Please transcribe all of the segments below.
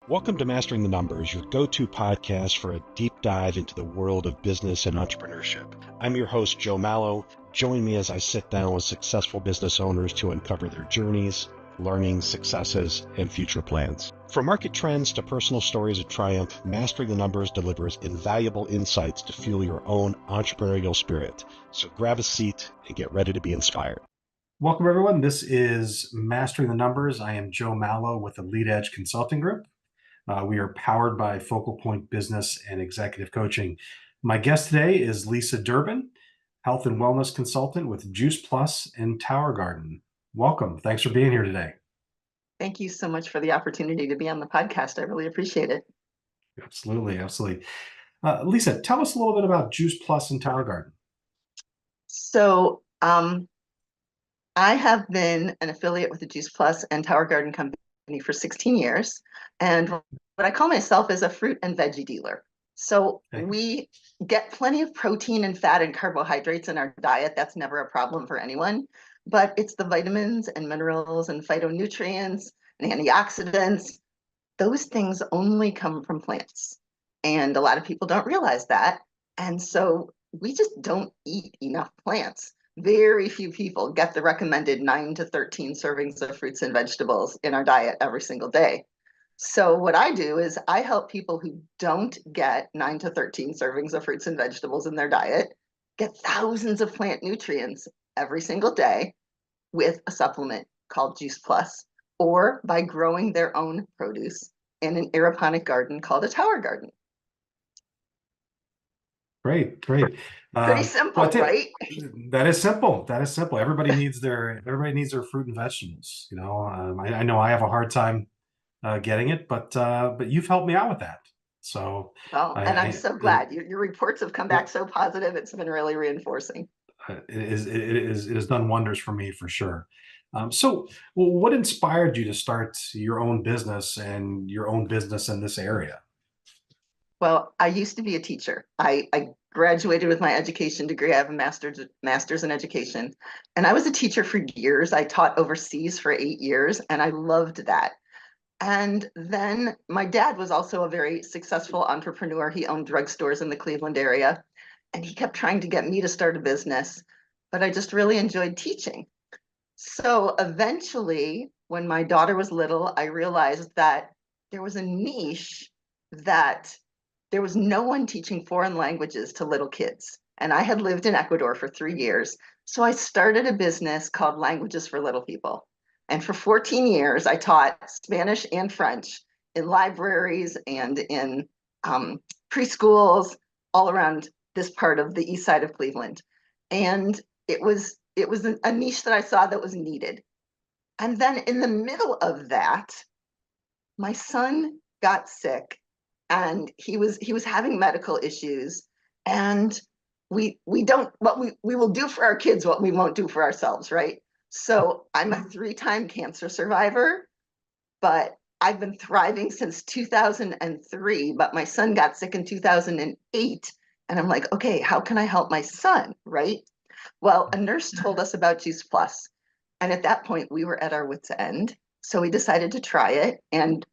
Welcome to Mastering the Numbers, your go-to podcast for a deep dive into the world of business and entrepreneurship. I'm your host, Joe Mallo. Join me as I sit down with successful business owners to uncover their journeys, learnings, successes, and future plans. From market trends to personal stories of triumph, Mastering the Numbers delivers invaluable insights to fuel your own entrepreneurial spirit. So grab a seat and get ready to be inspired. Welcome, everyone. This is Mastering the Numbers. I am Joe Mallo with the Lead Edge Consulting Group. We are powered by Focal Point Business and Executive Coaching. My guest today is Lisa Durbin, Health and Wellness Consultant with Juice Plus and Tower Garden. Welcome. Thanks for being here today. Thank you so much for the opportunity to be on the podcast. I really appreciate it. Absolutely. Lisa, tell us a little bit about Juice Plus and Tower Garden. So I have been an affiliate with the Juice Plus and Tower Garden Company for 16 years. And what I call myself is a fruit and veggie dealer. So we get plenty of protein and fat and carbohydrates in our diet. That's never a problem for anyone. But it's the vitamins and minerals and phytonutrients and antioxidants. Those things only come from plants. And a lot of people don't realize that. And so we just don't eat enough plants. Very few people get the recommended 9 to 13 servings of fruits and vegetables in our diet every single day. So what I do is I help people who don't get 9 to 13 servings of fruits and vegetables in their diet get thousands of plant nutrients every single day with a supplement called Juice Plus, or by growing their own produce in an aeroponic garden called a tower garden. Great. Pretty simple, right? That is simple. Everybody needs their fruit and vegetables. I know I have a hard time getting it, but you've helped me out with that. So I'm so glad your reports have come back so positive. It's been really reinforcing. It has done wonders for me, for sure. So what inspired you to start your own business in this area? Well, I used to be a teacher. I graduated with my education degree. I have a master's in education, and I was a teacher for years. I taught overseas for 8 years, and I loved that. And then my dad was also a very successful entrepreneur. He owned drugstores in the Cleveland area, and he kept trying to get me to start a business, but I just really enjoyed teaching. So eventually, when my daughter was little, I realized that there was a niche that there was no one teaching foreign languages to little kids. And I had lived in Ecuador for 3 years. So I started a business called Languages for Little People. And for 14 years, I taught Spanish and French in libraries and in preschools all around this part of the east side of Cleveland. And it was a niche that I saw that was needed. And then in the middle of that, my son got sick, and he was having medical issues, and we will do for our kids what we won't do for ourselves, right? So I'm a 3-time cancer survivor, but I've been thriving since 2003, but my son got sick in 2008, and I'm like, okay, how can I help my son, right? Well, a nurse told us about Juice Plus, and at that point we were at our wits' end, so we decided to try it. And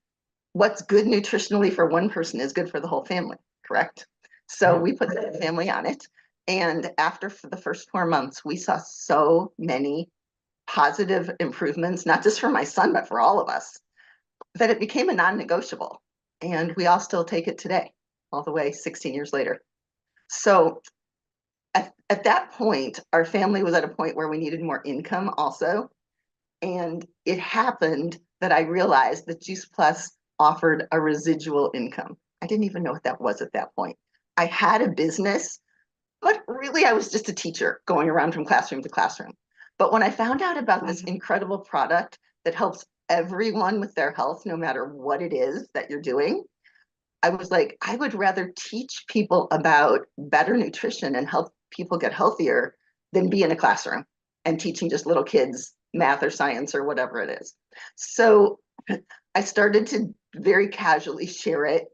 what's good nutritionally for one person is good for the whole family, correct? So we put the family on it. And after the first 4 months, we saw so many positive improvements, not just for my son, but for all of us, that it became a non-negotiable. And we all still take it today, all the way 16 years later. So at that point, our family was at a point where we needed more income also. And it happened that I realized that Juice Plus offered a residual income. I didn't even know what that was at that point. I had a business, but really I was just a teacher going around from classroom to classroom. But when I found out about this incredible product that helps everyone with their health, no matter what it is that you're doing, I was like, I would rather teach people about better nutrition and help people get healthier than be in a classroom and teaching just little kids math or science or whatever it is. So I started to very casually share it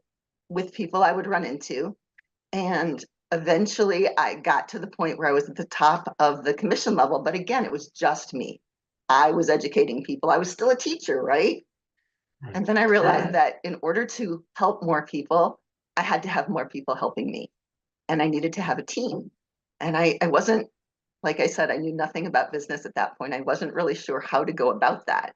with people I would run into. And eventually I got to the point where I was at the top of the commission level. But again, it was just me. I was educating people. I was still a teacher, right? Right. And then I realized that in order to help more people, I had to have more people helping me. And I needed to have a team. And I wasn't, like I said, I knew nothing about business at that point. I wasn't really sure how to go about that.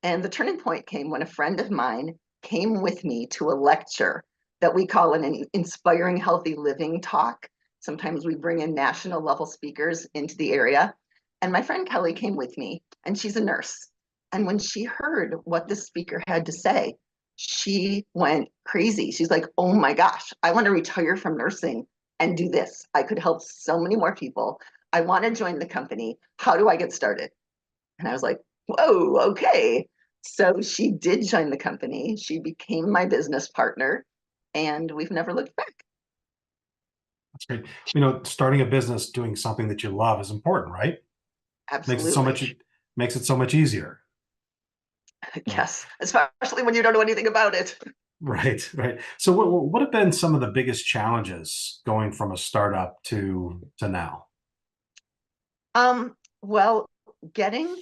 And the turning point came when a friend of mine came with me to a lecture that we call an inspiring healthy living talk. Sometimes we bring in national level speakers into the area. And my friend Kelly came with me, and she's a nurse. And when she heard what the speaker had to say, she went crazy. She's like, oh my gosh, I want to retire from nursing and do this. I could help so many more people. I want to join the company. How do I get started? And I was like, whoa, okay. So she did join the company. She became my business partner, and we've never looked back. That's great. Starting a business doing something that you love is important, right? Absolutely. Makes it so much easier. Yes, especially when you don't know anything about it. Right, right. So what have been some of the biggest challenges going from a startup to now? Well, getting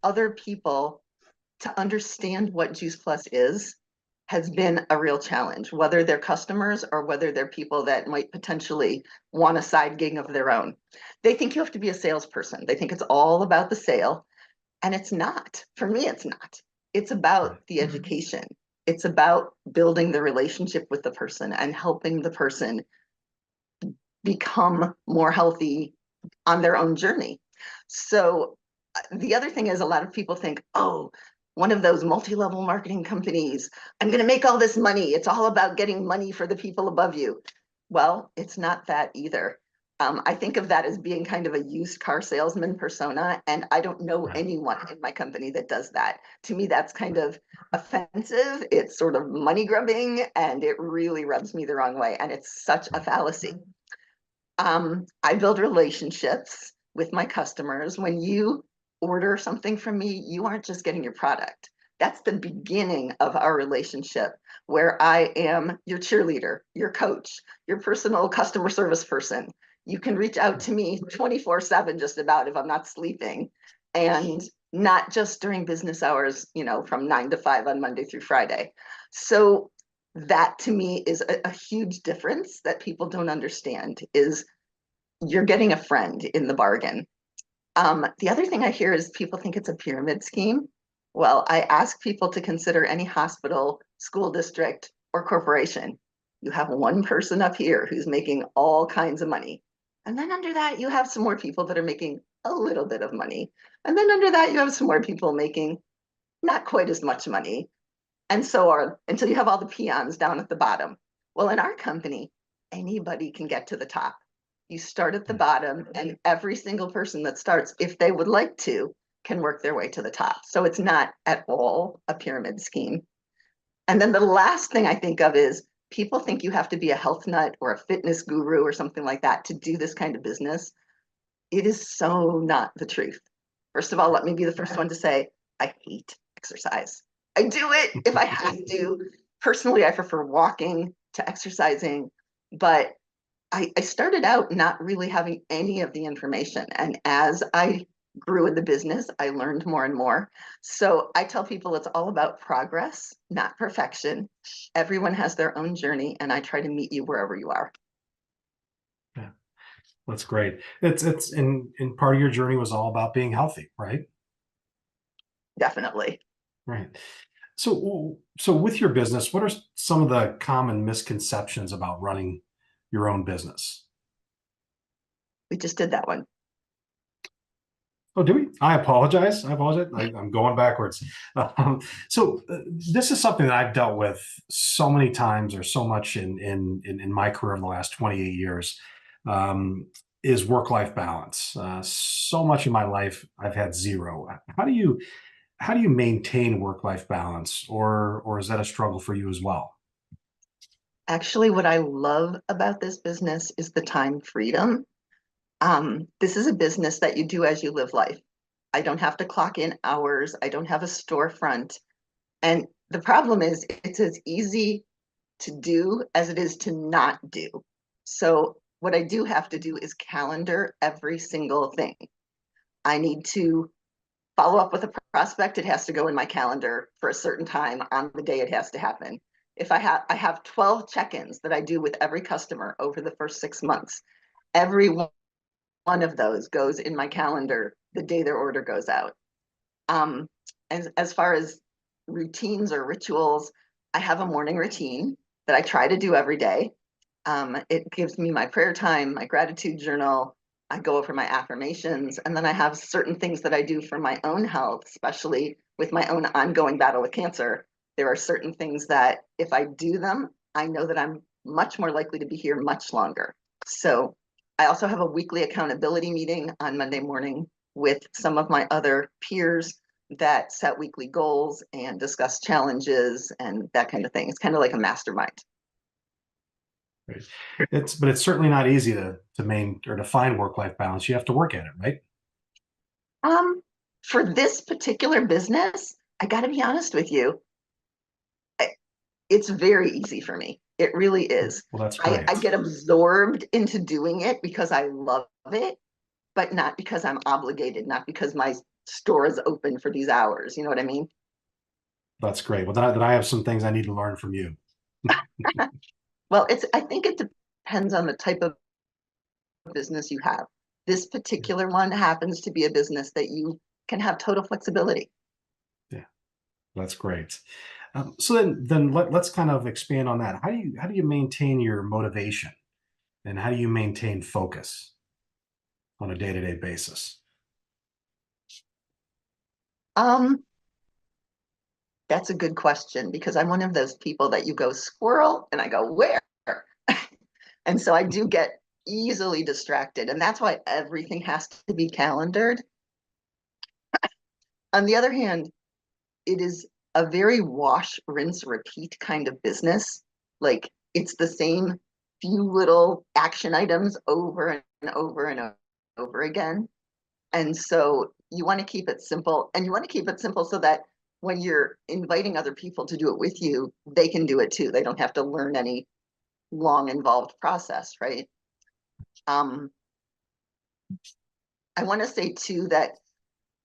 other people to understand what Juice Plus is has been a real challenge, whether they're customers or whether they're people that might potentially want a side gig of their own. They think you have to be a salesperson. They think it's all about the sale, and it's not. For me, it's not. It's about the education. It's about building the relationship with the person and helping the person become more healthy on their own journey. So the other thing is a lot of people think, oh, one of those multi-level marketing companies, I'm going to make all this money. It's all about getting money for the people above you. Well, it's not that either. I think of that as being kind of a used car salesman persona, and I don't know Right. anyone in my company that does that. To me, that's kind of offensive. It's sort of money grubbing, and it really rubs me the wrong way. And it's such a fallacy. I build relationships with my customers. When you order something from me, you aren't just getting your product. That's the beginning of our relationship, where I am your cheerleader, your coach, your personal customer service person. You can reach out to me 24/7 just about if I'm not sleeping, and not just during business hours, from 9 to 5 on Monday through Friday. So that to me is a huge difference that people don't understand is you're getting a friend in the bargain. The other thing I hear is people think it's a pyramid scheme. Well, I ask people to consider any hospital, school district, or corporation. You have one person up here who's making all kinds of money. And then under that, you have some more people that are making a little bit of money. And then under that, you have some more people making not quite as much money. And so on until you have all the peons down at the bottom. Well, in our company, anybody can get to the top. You start at the bottom, and every single person that starts, if they would like to, can work their way to the top. So it's not at all a pyramid scheme. And then the last thing I think of is people think you have to be a health nut or a fitness guru or something like that to do this kind of business. It is so not the truth. First of all, let me be the first one to say, I hate exercise. I do it if I have to. Personally, I prefer walking to exercising, but I started out not really having any of the information. And as I grew in the business, I learned more and more. So I tell people it's all about progress, not perfection. Everyone has their own journey, and I try to meet you wherever you are. Yeah, that's great. It's in part of your journey was all about being healthy, right? Definitely. Right. So with your business, what are some of the common misconceptions about running your own business? We just did that one. Oh, do we? I apologize. I'm going backwards. This is something that I've dealt with so many times, or so much in my career in the last 28 years, is work-life balance. So much in my life I've had zero. How do you maintain work-life balance, or is that a struggle for you as well? Actually, what I love about this business is the time freedom. This is a business that you do as you live life. I don't have to clock in hours. I don't have a storefront. And the problem is, it's as easy to do as it is to not do. So, what I do have to do is calendar every single thing. I need to follow up with a prospect, it has to go in my calendar for a certain time on the day it has to happen. If I have 12 check-ins that I do with every customer over the first 6 months. Every one of those goes in my calendar the day their order goes out. As far as routines or rituals, I have a morning routine that I try to do every day. It gives me my prayer time, my gratitude journal. I go over my affirmations, and then I have certain things that I do for my own health, especially with my own ongoing battle with cancer. There are certain things that if I do them, I know that I'm much more likely to be here much longer. So I also have a weekly accountability meeting on Monday morning with some of my other peers that set weekly goals and discuss challenges and that kind of thing. It's kind of like a mastermind. Right. But it's certainly not easy to to find work-life balance. You have to work at it, right? For this particular business, I got to be honest with you, it's very easy for me. It really is. Well, that's great. I get absorbed into doing it because I love it, but not because I'm obligated, not because my store is open for these hours. You know what I mean? That's great. Well, then I have some things I need to learn from you. Well, I think it depends on the type of business you have. This particular one happens to be a business that you can have total flexibility. Yeah, that's great. So then let's kind of expand on that. How do you maintain your motivation, and how do you maintain focus on a day-to-day basis? Um, that's a good question because I'm one of those people that you go squirrel and I go where? And so I do get easily distracted, and that's why everything has to be calendared. On the other hand, it is a very wash, rinse, repeat kind of business. Like it's the same few little action items over and over and over again. And so you want to keep it simple, and you want to keep it simple so that when you're inviting other people to do it with you, they can do it too. They don't have to learn any long involved process, right? Um, I want to say too that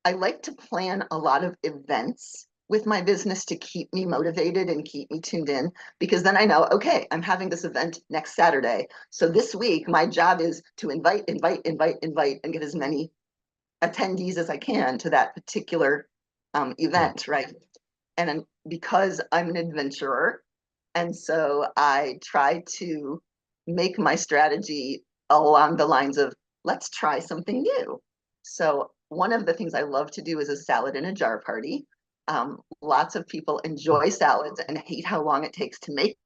I like to plan a lot of events with my business to keep me motivated and keep me tuned in, because then I know, okay, I'm having this event next Saturday. So this week, my job is to invite, and get as many attendees as I can to that particular event, right? And because I'm an adventurer, and so I try to make my strategy along the lines of let's try something new. So one of the things I love to do is a salad in a jar party. Lots of people enjoy salads and hate how long it takes to make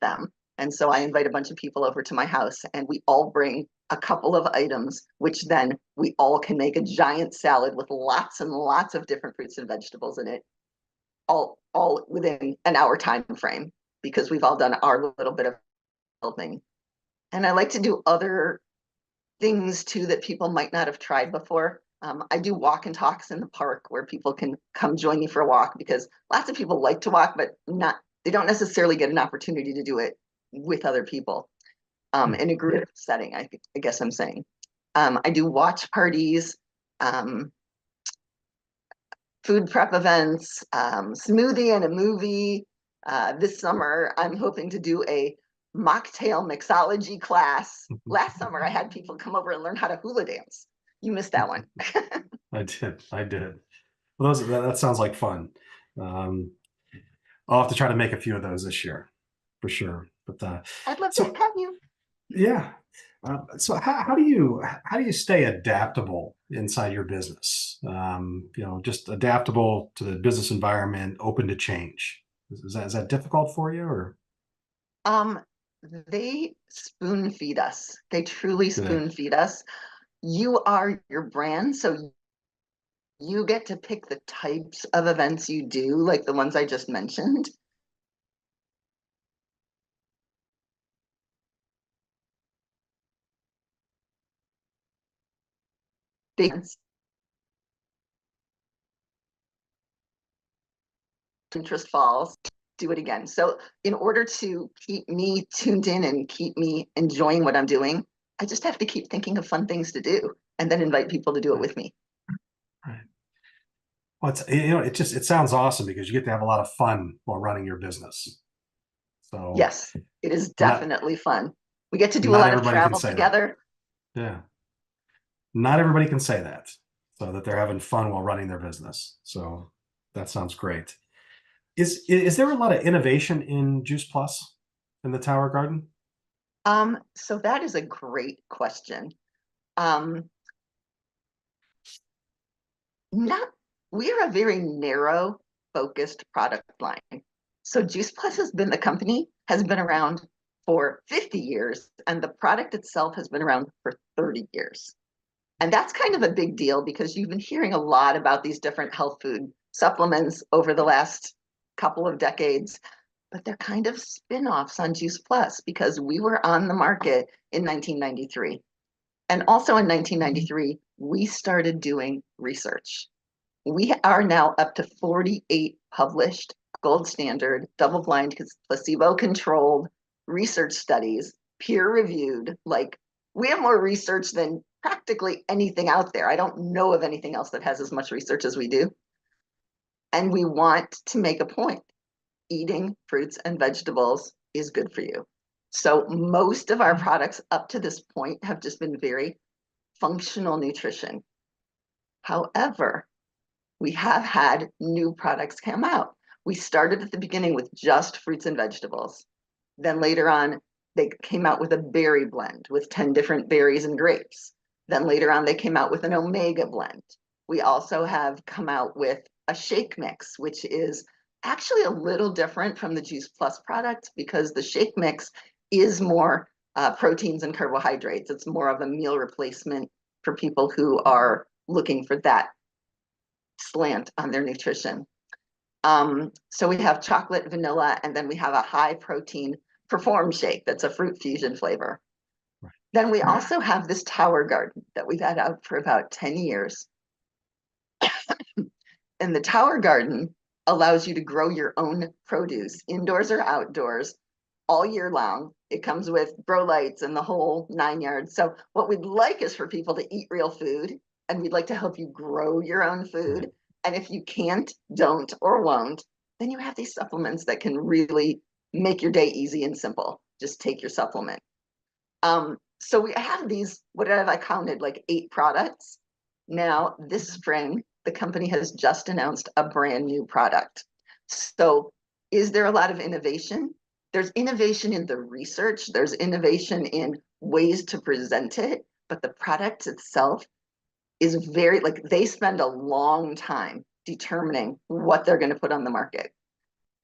them. And so I invite a bunch of people over to my house and we all bring a couple of items, which then we all can make a giant salad with lots and lots of different fruits and vegetables in it, all within an hour time frame, because we've all done our little bit of helping. And I like to do other things too that people might not have tried before. I do walk and talks in the park where people can come join me for a walk, because lots of people like to walk, but they don't necessarily get an opportunity to do it with other people in a group setting, I guess I'm saying. I do watch parties, food prep events, smoothie and a movie. This summer, I'm hoping to do a mocktail mixology class. Last summer, I had people come over and learn how to hula dance. You missed that one. I did. Well, that sounds like fun. I'll have to try to make a few of those this year, for sure. But I'd love to have you. yeah. So how do you stay adaptable inside your business? Just adaptable to the business environment, open to change. Is that difficult for you, or Um, they spoon feed us. They truly do they? spoon feed us. You are your brand, so you get to pick the types of events you do, like the ones I just mentioned. They interest falls, do it again. So in order to keep me tuned in and keep me enjoying what I'm doing, I just have to keep thinking of fun things to do and then invite people to do it with me. Right. Well, it sounds awesome because you get to have a lot of fun while running your business. So Yes, it is not definitely fun. We get to do a not lot of everybody can travel say that. together. Yeah. Not everybody can say that. So that they're having fun while running their business. So that sounds great. Is there a lot of innovation in Juice Plus in the Tower Garden? So that is a great question. Um, not We are a very narrow focused product line. So Juice Plus has been around for 50 years, and the product itself has been around for 30 years. And that's kind of a big deal because you've been hearing a lot about these different health food supplements over the last couple of decades, but they're kind of spin-offs on Juice Plus because we were on the market in 1993. And also in 1993, we started doing research. We are now up to 48 published gold standard, double blind, placebo controlled research studies, peer reviewed. Like we have more research than practically anything out there. I don't know of anything else that has as much research as we do. And we want to make a point. Eating fruits and vegetables is good for you. So most of our products up to this point have just been very functional nutrition. However, we have had new products come out. We started at the beginning with just fruits and vegetables. Then later on, they came out with a berry blend with 10 different berries and grapes. Then later on, they came out with an omega blend. We also have come out with a shake mix, which is actually a little different from the Juice Plus product because the shake mix is more proteins and carbohydrates. It's more of a meal replacement for people who are looking for that slant on their nutrition. So we have chocolate, vanilla, and then we have a high protein Perform shake that's a fruit fusion flavor. Right. Then we also have this Tower Garden that we've had out for about 10 years. And the Tower Garden allows you to grow your own produce indoors or outdoors all year long. It comes with grow lights and the whole 9 yards. So what we'd like is for people to eat real food, and we'd like to help you grow your own food. Right. And if you can't, don't, or won't, then you have these supplements that can really make your day easy and simple. Just take your supplement. So we have these, what have I counted, like 8 products. Now, this spring, the company has just announced a brand new product. So is there a lot of innovation? There's innovation in the research, there's innovation in ways to present it, but the product itself is very, like, they spend a long time determining what they're going to put on the market.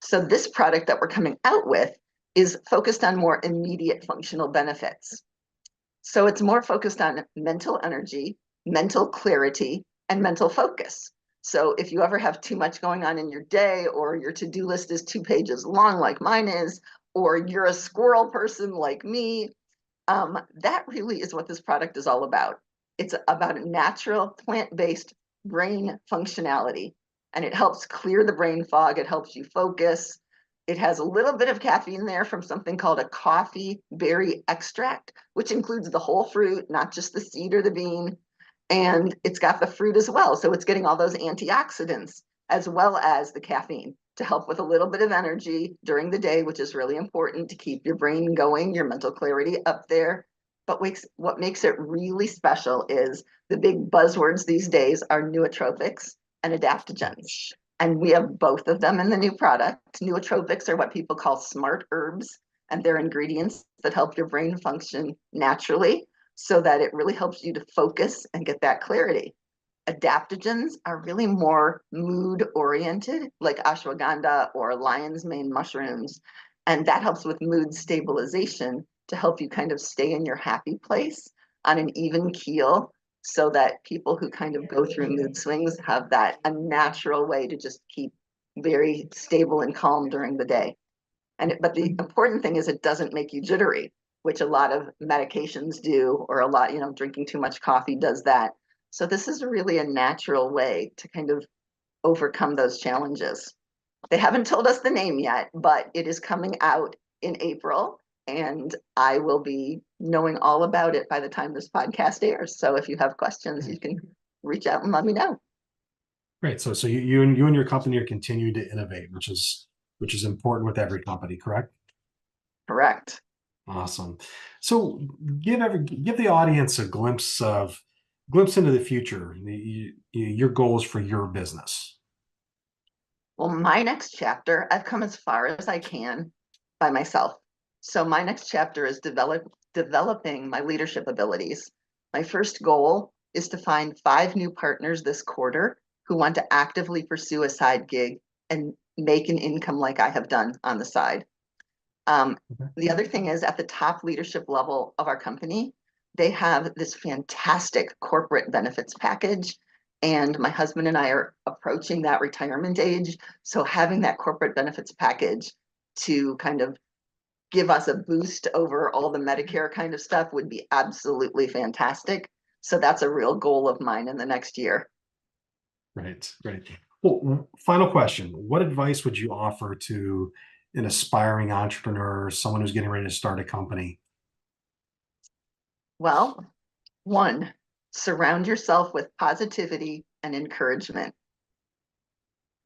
So this product that we're coming out with is focused on more immediate functional benefits. So it's more focused on mental energy, mental clarity, and mental focus. So if you ever have too much going on in your day, or your to-do list is 2 pages long like mine is, or you're a squirrel person like me, that really is what this product is all about. It's about a natural plant-based brain functionality, and it helps clear the brain fog. It helps you focus. It has a little bit of caffeine there from something called a coffee berry extract, which includes the whole fruit, not just the seed or the bean. And it's got the fruit as well. So it's getting all those antioxidants as well as the caffeine to help with a little bit of energy during the day, which is really important to keep your brain going, your mental clarity up there. But what makes it really special is the big buzzwords these days are nootropics and adaptogens. And we have both of them in the new product. Nootropics are what people call smart herbs, and they're ingredients that help your brain function naturally so that it really helps you to focus and get that clarity. Adaptogens are really more mood oriented, like ashwagandha or lion's mane mushrooms. And that helps with mood stabilization to help you kind of stay in your happy place on an even keel so that people who kind of go through mood swings have that a natural way to just keep very stable and calm during the day. But the important thing is it doesn't make you jittery, which a lot of medications do, or a lot, drinking too much coffee does that. So this is really a natural way to kind of overcome those challenges. They haven't told us the name yet, but it is coming out in April, and I will be knowing all about it by the time this podcast airs. So if you have questions, you can reach out and let me know. Great. So you and your company are continuing to innovate, which is important with every company, correct? Correct. Awesome. So give the audience a glimpse into the future, your goals for your business. Well, my next chapter, I've come as far as I can by myself. So my next chapter is developing my leadership abilities. My first goal is to find 5 new partners this quarter who want to actively pursue a side gig and make an income like I have done on the side. Okay. The other thing is at the top leadership level of our company, they have this fantastic corporate benefits package. And my husband and I are approaching that retirement age. So having that corporate benefits package to kind of give us a boost over all the Medicare kind of stuff would be absolutely fantastic. So that's a real goal of mine in the next year. Right. Well, final question. What advice would you offer to an aspiring entrepreneur, someone who's getting ready to start a company? Well, 1, surround yourself with positivity and encouragement.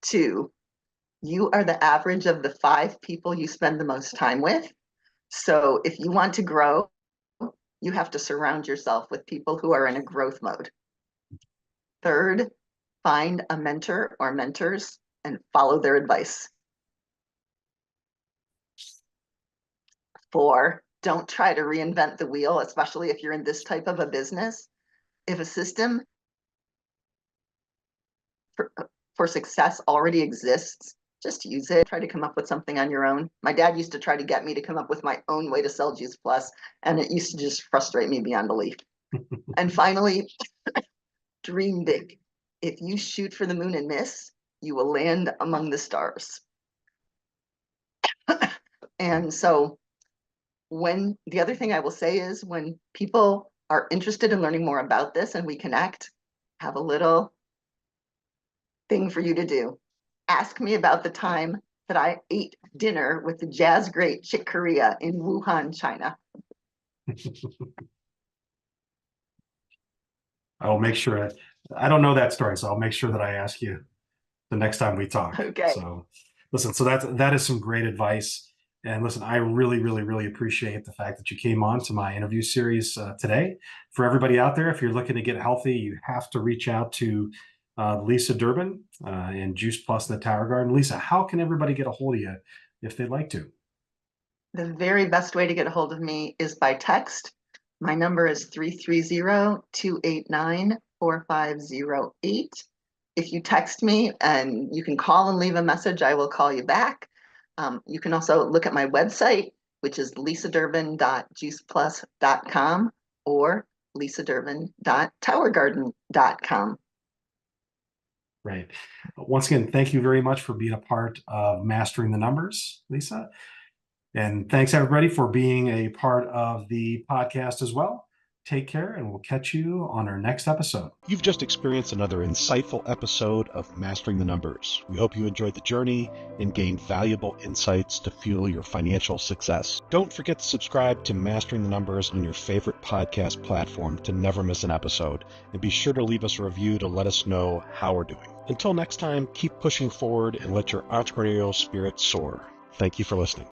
2, you are the average of the 5 people you spend the most time with. So if you want to grow, you have to surround yourself with people who are in a growth mode. 3rd, find a mentor or mentors and follow their advice. 4, don't try to reinvent the wheel, especially if you're in this type of a business. If a system for success already exists, just use it. Try to come up with something on your own. My dad used to try to get me to come up with my own way to sell Juice Plus, and it used to just frustrate me beyond belief. And finally, dream big. If you shoot for the moon and miss, you will land among the stars. And so when the other thing I will say is when people are interested in learning more about this and we connect, have a little thing for you to do. Ask me about the time that I ate dinner with the jazz great Chick Corea in Wuhan, China. I will make sure. I don't know that story, so I'll make sure that I ask you the next time we talk. Okay. So listen, so that is some great advice. And listen, I really appreciate the fact that you came on to my interview series today. For everybody out there, if you're looking to get healthy, you have to reach out to Lisa Durbin and Juice Plus in the Tower Garden. Lisa, how can everybody get a hold of you if they'd like to? The very best way to get a hold of me is by text. My number is 330-289-4508. If you text me and you can call and leave a message, I will call you back. You can also look at my website, which is lisadurbin.juiceplus.com or lisadurbin.towergarden.com. Right. Once again, thank you very much for being a part of Mastering the Numbers, Lisa. And thanks everybody for being a part of the podcast as well. Take care, and we'll catch you on our next episode. You've just experienced another insightful episode of Mastering the Numbers. We hope you enjoyed the journey and gained valuable insights to fuel your financial success. Don't forget to subscribe to Mastering the Numbers on your favorite podcast platform to never miss an episode. And be sure to leave us a review to let us know how we're doing. Until next time, keep pushing forward and let your entrepreneurial spirit soar. Thank you for listening.